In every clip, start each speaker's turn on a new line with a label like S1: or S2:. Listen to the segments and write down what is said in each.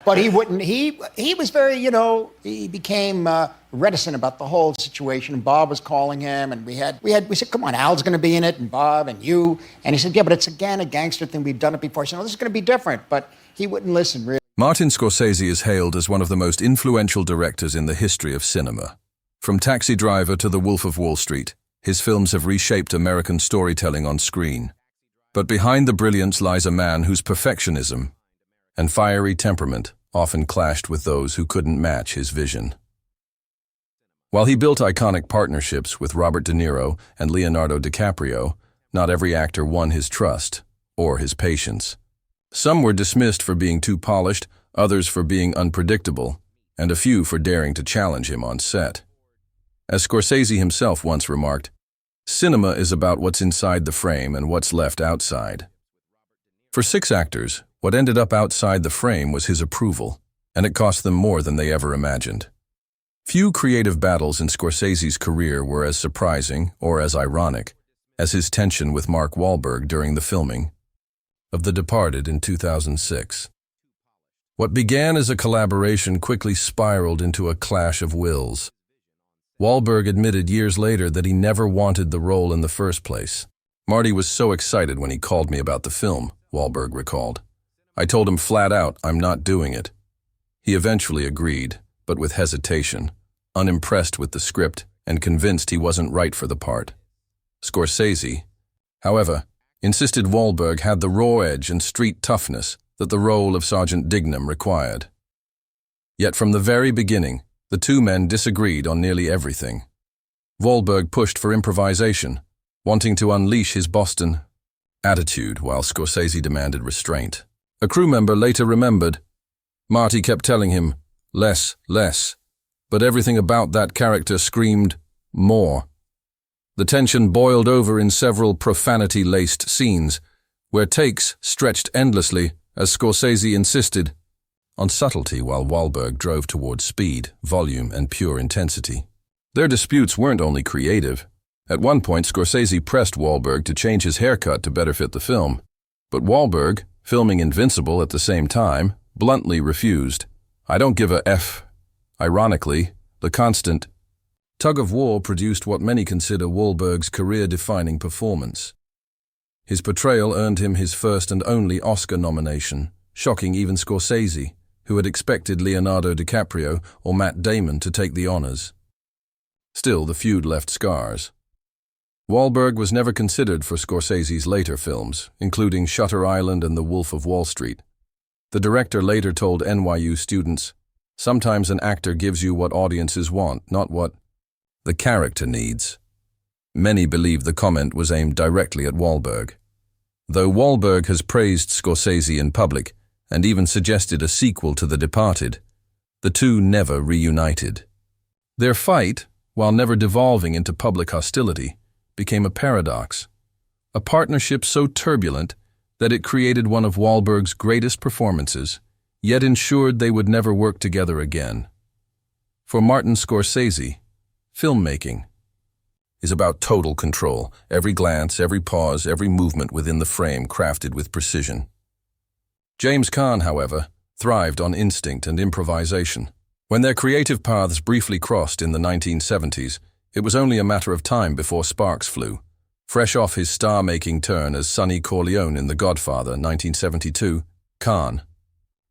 S1: But he wouldn't. He was very, he became reticent about the whole situation. And Bob was calling him, and we said, come on, Al's going to be in it, and Bob and you. And he said, yeah, but it's again a gangster thing. We've done it before. So no, this is going to be different. But he wouldn't listen, really.
S2: Martin Scorsese is hailed as one of the most influential directors in the history of cinema. From Taxi Driver to The Wolf of Wall Street, his films have reshaped American storytelling on screen. But behind the brilliance lies a man whose perfectionism and fiery temperament often clashed with those who couldn't match his vision. While he built iconic partnerships with Robert De Niro and Leonardo DiCaprio, not every actor won his trust or his patience. Some were dismissed for being too polished, others for being unpredictable, and a few for daring to challenge him on set. As Scorsese himself once remarked, cinema is about what's inside the frame and what's left outside. For 6 actors, what ended up outside the frame was his approval, and it cost them more than they ever imagined. Few creative battles in Scorsese's career were as surprising or as ironic as his tension with Mark Wahlberg during the filming of The Departed in 2006. What began as a collaboration quickly spiraled into a clash of wills. Wahlberg admitted years later that he never wanted the role in the first place. Marty was so excited when he called me about the film, Wahlberg recalled. I told him flat out, I'm not doing it. He eventually agreed, but with hesitation, unimpressed with the script and convinced he wasn't right for the part. Scorsese, however, insisted Wahlberg had the raw edge and street toughness that the role of Sergeant Dignam required. Yet from the very beginning, the two men disagreed on nearly everything. Wahlberg pushed for improvisation, wanting to unleash his Boston attitude, while Scorsese demanded restraint. A crew member later remembered, Marty kept telling him, less, but everything about that character screamed, more. The tension boiled over in several profanity-laced scenes, where takes stretched endlessly as Scorsese insisted on subtlety while Wahlberg drove toward speed, volume, and pure intensity. Their disputes weren't only creative. At one point, Scorsese pressed Wahlberg to change his haircut to better fit the film, but Wahlberg, filming Invincible at the same time, bluntly refused. I don't give a F. Ironically, the constant tug-of-war produced what many consider Wahlberg's career-defining performance. His portrayal earned him his first and only Oscar nomination, shocking even Scorsese, who had expected Leonardo DiCaprio or Matt Damon to take the honors. Still, the feud left scars. Wahlberg was never considered for Scorsese's later films, including Shutter Island and The Wolf of Wall Street. The director later told NYU students, "Sometimes an actor gives you what audiences want, not what the character needs." Many believe the comment was aimed directly at Wahlberg. Though Wahlberg has praised Scorsese in public and even suggested a sequel to The Departed, the two never reunited. Their fight, while never devolving into public hostility, became a paradox, a partnership so turbulent that it created one of Wahlberg's greatest performances, yet ensured they would never work together again. For Martin Scorsese, filmmaking is about total control, every glance, every pause, every movement within the frame crafted with precision. James Caan, however, thrived on instinct and improvisation. When their creative paths briefly crossed in the 1970s, it was only a matter of time before sparks flew. Fresh off his star-making turn as Sonny Corleone in The Godfather, 1972, Caan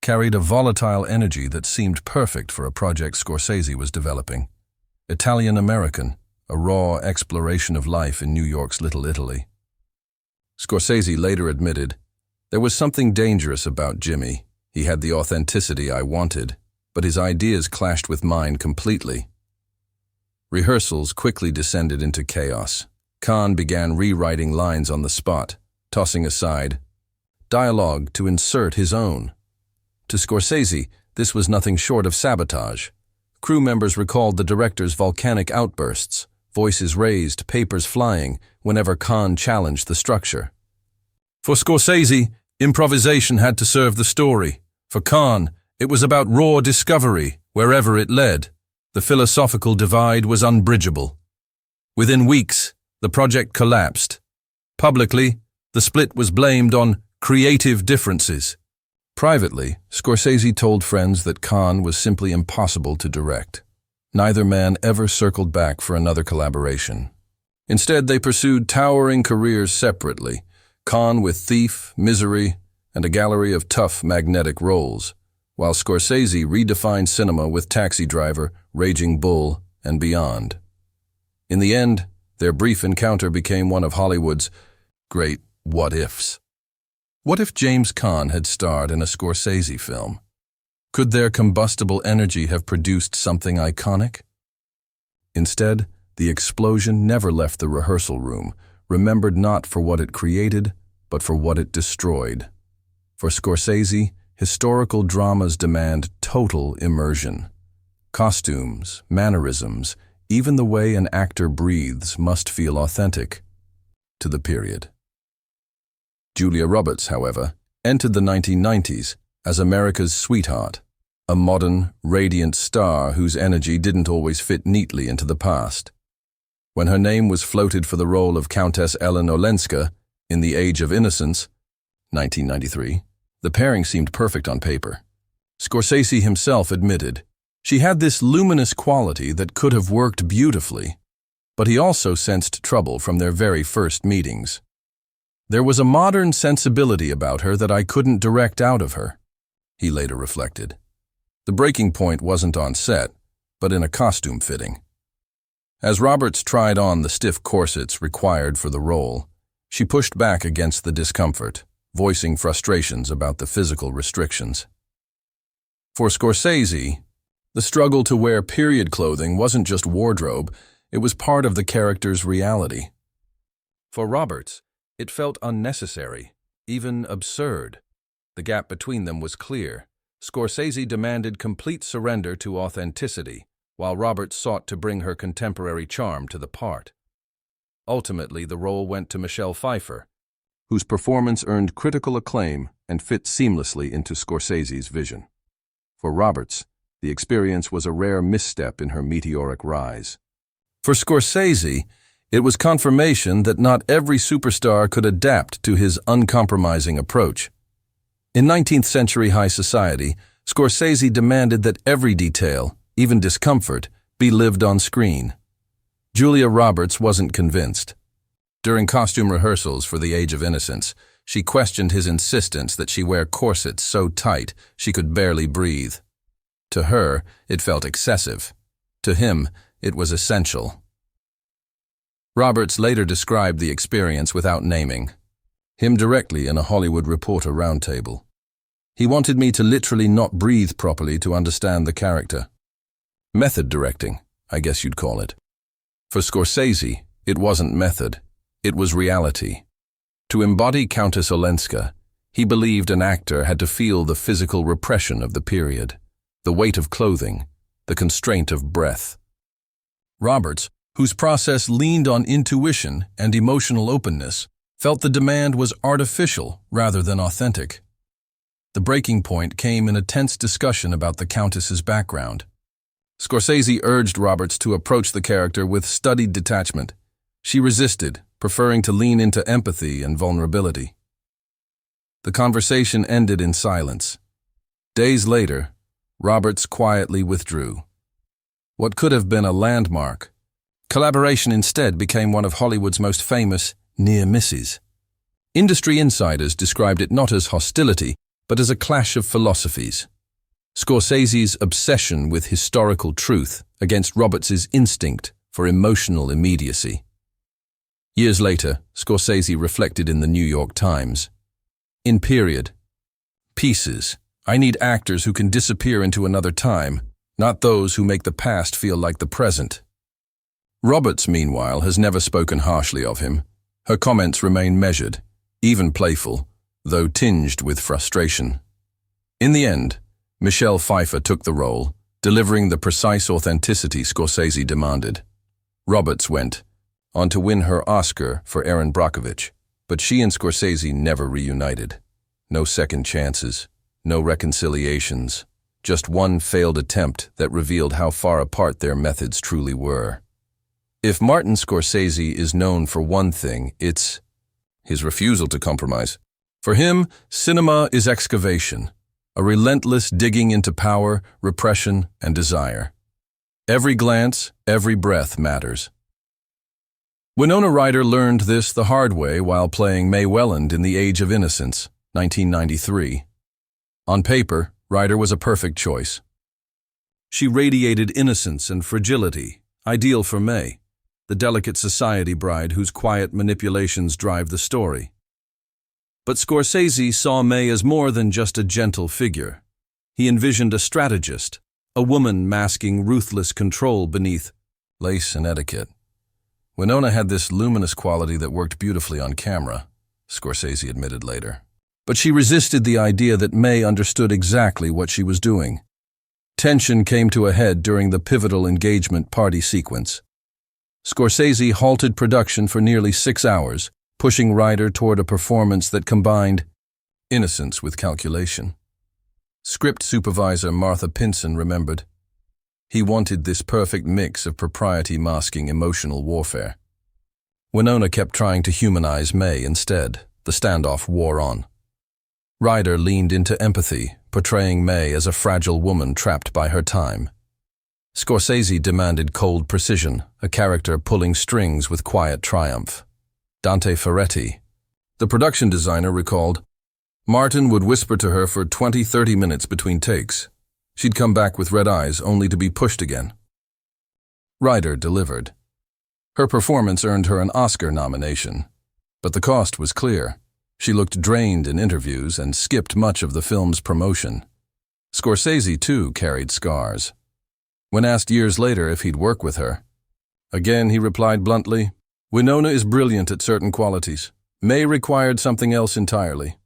S2: carried a volatile energy that seemed perfect for a project Scorsese was developing. Italian-American, a raw exploration of life in New York's Little Italy. Scorsese later admitted, "There was something dangerous about Jimmy. He had the authenticity I wanted, but his ideas clashed with mine completely." Rehearsals quickly descended into chaos. Caan began rewriting lines on the spot, tossing aside dialogue to insert his own. To Scorsese, this was nothing short of sabotage. Crew members recalled the director's volcanic outbursts, voices raised, papers flying, whenever Caan challenged the structure. For Scorsese, improvisation had to serve the story. For Caan, it was about raw discovery, wherever it led. The philosophical divide was unbridgeable. Within weeks, the project collapsed. Publicly, the split was blamed on creative differences. Privately, Scorsese told friends that Caan was simply impossible to direct. Neither man ever circled back for another collaboration. Instead, they pursued towering careers separately, Caan with Thief, Misery, and a gallery of tough, magnetic roles, while Scorsese redefined cinema with Taxi Driver, Raging Bull, and beyond. In the end, their brief encounter became one of Hollywood's great what-ifs. What if James Caan had starred in a Scorsese film? Could their combustible energy have produced something iconic? Instead, the explosion never left the rehearsal room, remembered not for what it created, but for what it destroyed. For Scorsese, historical dramas demand total immersion. Costumes, mannerisms, even the way an actor breathes must feel authentic to the period. Julia Roberts, however, entered the 1990s as America's sweetheart, a modern, radiant star whose energy didn't always fit neatly into the past. When her name was floated for the role of Countess Ellen Olenska in The Age of Innocence, 1993, the pairing seemed perfect on paper. Scorsese himself admitted, "She had this luminous quality that could have worked beautifully," but he also sensed trouble from their very first meetings. "There was a modern sensibility about her that I couldn't direct out of her," he later reflected. The breaking point wasn't on set, but in a costume fitting. As Roberts tried on the stiff corsets required for the role, she pushed back against the discomfort, voicing frustrations about the physical restrictions. For Scorsese, the struggle to wear period clothing wasn't just wardrobe, it was part of the character's reality. For Roberts, it felt unnecessary, even absurd. The gap between them was clear. Scorsese demanded complete surrender to authenticity, while Roberts sought to bring her contemporary charm to the part. Ultimately, the role went to Michelle Pfeiffer, whose performance earned critical acclaim and fit seamlessly into Scorsese's vision. For Roberts, the experience was a rare misstep in her meteoric rise. For Scorsese, it was confirmation that not every superstar could adapt to his uncompromising approach. In 19th century high society, Scorsese demanded that every detail, even discomfort, be lived on screen. Julia Roberts wasn't convinced. During costume rehearsals for The Age of Innocence, she questioned his insistence that she wear corsets so tight she could barely breathe. To her, it felt excessive. To him, it was essential. Roberts later described the experience without naming him directly in a Hollywood Reporter roundtable. "He wanted me to literally not breathe properly to understand the character. Method directing, I guess you'd call it." For Scorsese, it wasn't method, it was reality. To embody Countess Olenska, he believed an actor had to feel the physical repression of the period, the weight of clothing, the constraint of breath. Roberts, whose process leaned on intuition and emotional openness, felt the demand was artificial rather than authentic. The breaking point came in a tense discussion about the Countess's background. Scorsese urged Roberts to approach the character with studied detachment. She resisted, preferring to lean into empathy and vulnerability. The conversation ended in silence. Days later, Roberts quietly withdrew. What could have been a landmark, collaboration instead became one of Hollywood's most famous near misses. Industry insiders described it not as hostility, but as a clash of philosophies. Scorsese's obsession with historical truth against Roberts's instinct for emotional immediacy. Years later, Scorsese reflected in the New York Times, "In period pieces, I need actors who can disappear into another time, not those who make the past feel like the present." Roberts, meanwhile, has never spoken harshly of him. Her comments remain measured, even playful, though tinged with frustration. In the end, Michelle Pfeiffer took the role, delivering the precise authenticity Scorsese demanded. Roberts went on to win her Oscar for Erin Brockovich, but she and Scorsese never reunited. No second chances, no reconciliations, just one failed attempt that revealed how far apart their methods truly were. If Martin Scorsese is known for one thing, it's his refusal to compromise. For him, cinema is excavation, a relentless digging into power, repression, and desire. Every glance, every breath matters. Winona Ryder learned this the hard way while playing Mae Welland in The Age of Innocence, 1993. On paper, Ryder was a perfect choice. She radiated innocence and fragility, ideal for Mae, the delicate society bride whose quiet manipulations drive the story. But Scorsese saw Mae as more than just a gentle figure. He envisioned a strategist, a woman masking ruthless control beneath lace and etiquette. Winona had this luminous quality that worked beautifully on camera, Scorsese admitted later. But she resisted the idea that Mae understood exactly what she was doing. Tension came to a head during the pivotal engagement party sequence. Scorsese halted production for nearly 6 hours, pushing Ryder toward a performance that combined innocence with calculation. Script supervisor Martha Pinson remembered. He wanted this perfect mix of propriety masking emotional warfare. Winona kept trying to humanize Mae instead. The standoff wore on. Ryder leaned into empathy, portraying Mae as a fragile woman trapped by her time. Scorsese demanded cold precision, a character pulling strings with quiet triumph. Dante Ferretti, the production designer, recalled, Martin would whisper to her for 20-30 minutes between takes. She'd come back with red eyes, only to be pushed again. Ryder delivered. Her performance earned her an Oscar nomination, but the cost was clear. She looked drained in interviews and skipped much of the film's promotion. Scorsese, too, carried scars. When asked years later if he'd work with her, again he replied bluntly, Winona is brilliant at certain qualities. Mae required something else entirely.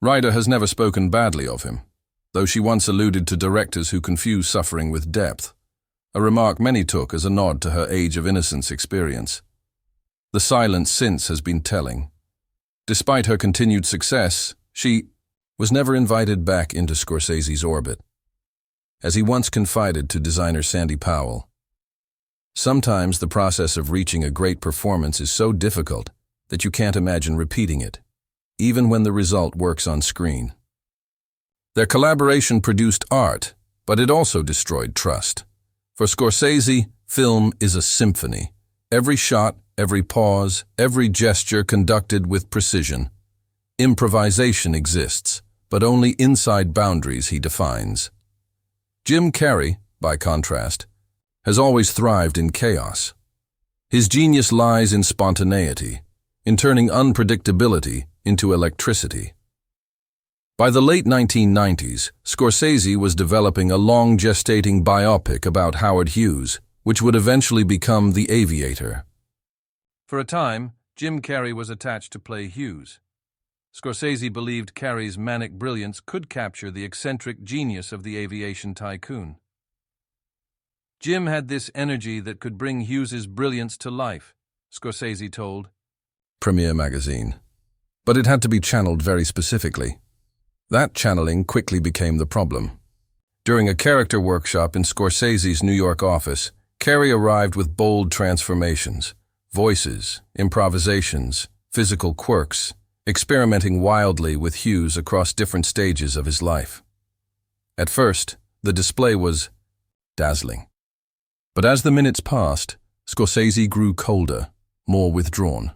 S2: Ryder has never spoken badly of him, though she once alluded to directors who confuse suffering with depth, a remark many took as a nod to her Age of Innocence experience. The silence since has been telling. Despite her continued success, she was never invited back into Scorsese's orbit. As he once confided to designer Sandy Powell, sometimes the process of reaching a great performance is so difficult that you can't imagine repeating it, even when the result works on screen. Their collaboration produced art, but it also destroyed trust. For Scorsese, film is a symphony. Every shot, every pause, every gesture conducted with precision. Improvisation exists, but only inside boundaries he defines. Jim Carrey, by contrast, has always thrived in chaos. His genius lies in spontaneity, in turning unpredictability into electricity. By the late 1990s, Scorsese was developing a long-gestating biopic about Howard Hughes, which would eventually become The Aviator. For a time, Jim Carrey was attached to play Hughes. Scorsese believed Carrey's manic brilliance could capture the eccentric genius of the aviation tycoon. Jim had this energy that could bring Hughes's brilliance to life, Scorsese told Premiere magazine. But it had to be channeled very specifically. That channeling quickly became the problem. During a character workshop in Scorsese's New York office, Carrey arrived with bold transformations, voices, improvisations, physical quirks, experimenting wildly with Hughes across different stages of his life. At first, the display was dazzling. But as the minutes passed, Scorsese grew colder, more withdrawn.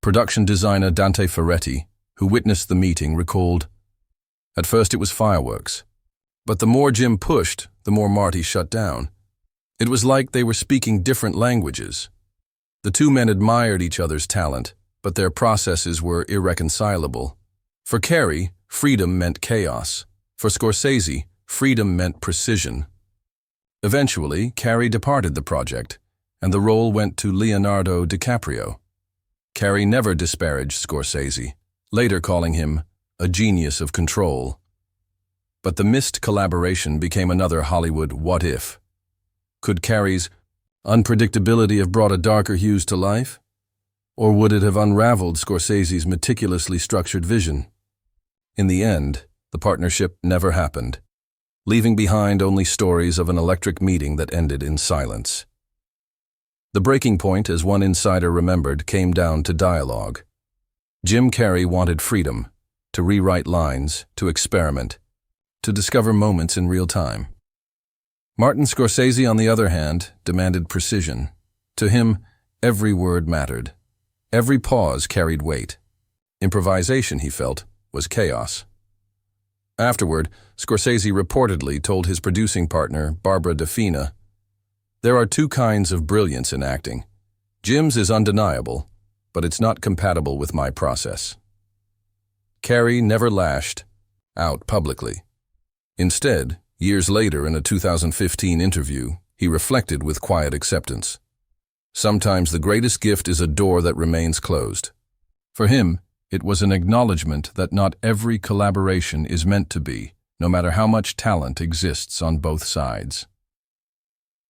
S2: Production designer Dante Ferretti, who witnessed the meeting, recalled, At first it was fireworks, but the more Jim pushed, the more Marty shut down. It was like they were speaking different languages. The two men admired each other's talent, but their processes were irreconcilable. For Carrey, freedom meant chaos. For Scorsese, freedom meant precision. Eventually, Carrey departed the project, and the role went to Leonardo DiCaprio. Carrey never disparaged Scorsese, later calling him a genius of control. But the missed collaboration became another Hollywood what-if. Could Carrey's unpredictability have brought a darker Hughes to life? Or would it have unraveled Scorsese's meticulously structured vision? In the end, the partnership never happened, leaving behind only stories of an electric meeting that ended in silence. The breaking point, as one insider remembered, came down to dialogue. Jim Carrey wanted freedom, to rewrite lines, to experiment. to discover moments in real time. Martin Scorsese, on the other hand, demanded precision. To him, every word mattered. Every pause carried weight. Improvisation, he felt, was chaos. Afterward, Scorsese reportedly told his producing partner, Barbara DeFina, "There are two kinds of brilliance in acting. Jim's is undeniable, but it's not compatible with my process." Carrey never lashed out publicly. Instead, years later in a 2015 interview, he reflected with quiet acceptance. Sometimes the greatest gift is a door that remains closed. For him, it was an acknowledgement that not every collaboration is meant to be, no matter how much talent exists on both sides.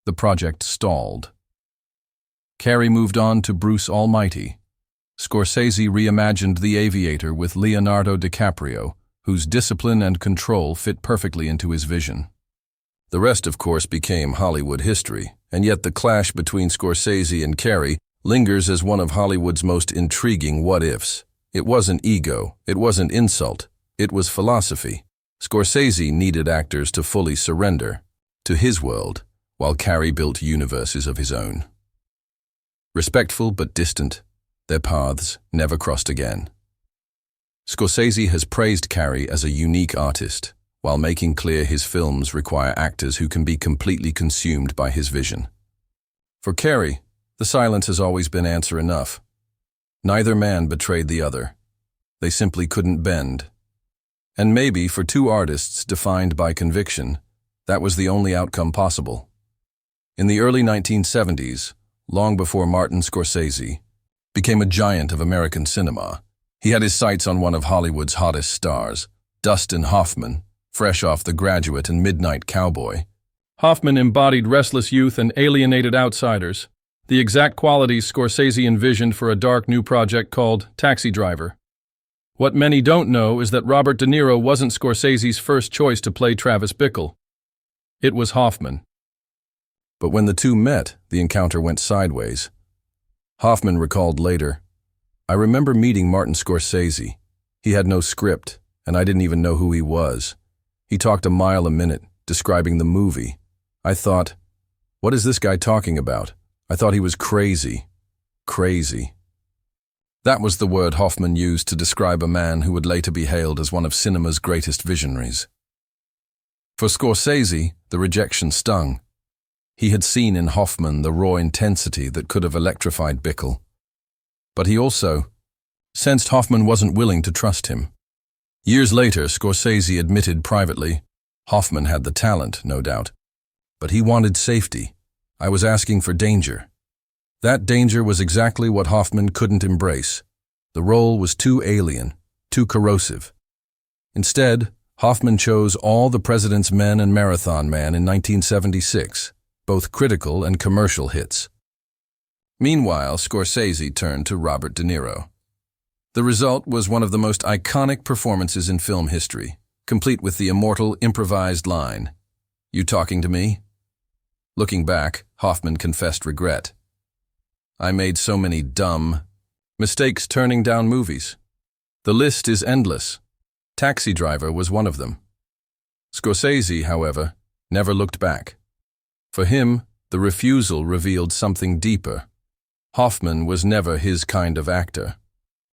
S2: The project stalled. Carrey moved on to Bruce Almighty. Scorsese reimagined The Aviator with Leonardo DiCaprio, whose discipline and control fit perfectly into his vision. The rest, of course, became Hollywood history, and yet the clash between Scorsese and Carrey lingers as one of Hollywood's most intriguing what-ifs. It wasn't ego, it wasn't insult, it was philosophy. Scorsese needed actors to fully surrender to his world, while Carrey built universes of his own. Respectful but distant, their paths never crossed again. Scorsese has praised Carrey as a unique artist, while making clear his films require actors who can be completely consumed by his vision. For Carrey, the silence has always been answer enough. Neither man betrayed the other. They simply couldn't bend. And maybe for two artists defined by conviction, that was the only outcome possible. In the early 1970s, long before Martin Scorsese became a giant of American cinema, he had his sights on one of Hollywood's hottest stars, Dustin Hoffman, fresh off The Graduate and Midnight Cowboy.
S3: Hoffman embodied restless youth and alienated outsiders, the exact qualities Scorsese envisioned for a dark new project called Taxi Driver. What many don't know is that Robert De Niro wasn't Scorsese's first choice to play Travis Bickle. It was Hoffman.
S2: But when the two met, the encounter went sideways. Hoffman recalled later, "I remember meeting Martin Scorsese. He had no script, and I didn't even know who he was. He talked a mile a minute, describing the movie. I thought, what is this guy talking about? I thought he was crazy. Crazy." That was the word Hoffman used to describe a man who would later be hailed as one of cinema's greatest visionaries. For Scorsese, the rejection stung. He had seen in Hoffman the raw intensity that could have electrified Bickle. But he also sensed Hoffman wasn't willing to trust him. Years later, Scorsese admitted privately, Hoffman had the talent, no doubt, but he wanted safety. I was asking for danger. That danger was exactly what Hoffman couldn't embrace. The role was too alien, too corrosive. Instead, Hoffman chose All the President's Men and Marathon Man in 1976, both critical and commercial hits. Meanwhile, Scorsese turned to Robert De Niro. The result was one of the most iconic performances in film history, complete with the immortal improvised line, "You talking to me?" Looking back, Hoffman confessed regret. "I made so many dumb mistakes turning down movies. The list is endless. Taxi Driver was one of them." Scorsese, however, never looked back. For him, the refusal revealed something deeper. Hoffman was never his kind of actor.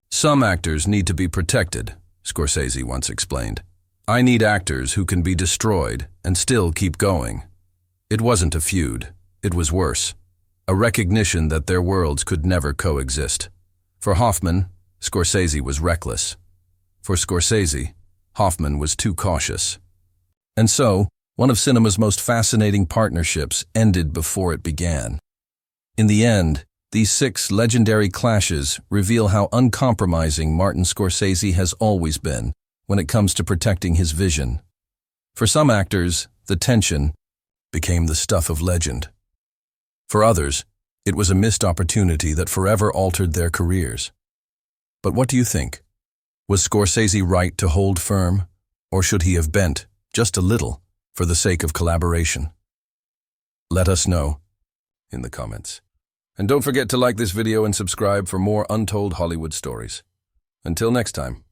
S2: "Some actors need to be protected," Scorsese once explained. "I need actors who can be destroyed and still keep going." It wasn't a feud. It was worse. A recognition that their worlds could never coexist. For Hoffman, Scorsese was reckless. For Scorsese, Hoffman was too cautious. And so, one of cinema's most fascinating partnerships ended before it began. In the end, these 6 legendary clashes reveal how uncompromising Martin Scorsese has always been when it comes to protecting his vision. For some actors, the tension became the stuff of legend. For others, it was a missed opportunity that forever altered their careers. But what do you think? Was Scorsese right to hold firm, or should he have bent, just a little, for the sake of collaboration? Let us know in the comments. And don't forget to like this video and subscribe for more untold Hollywood stories. Until next time.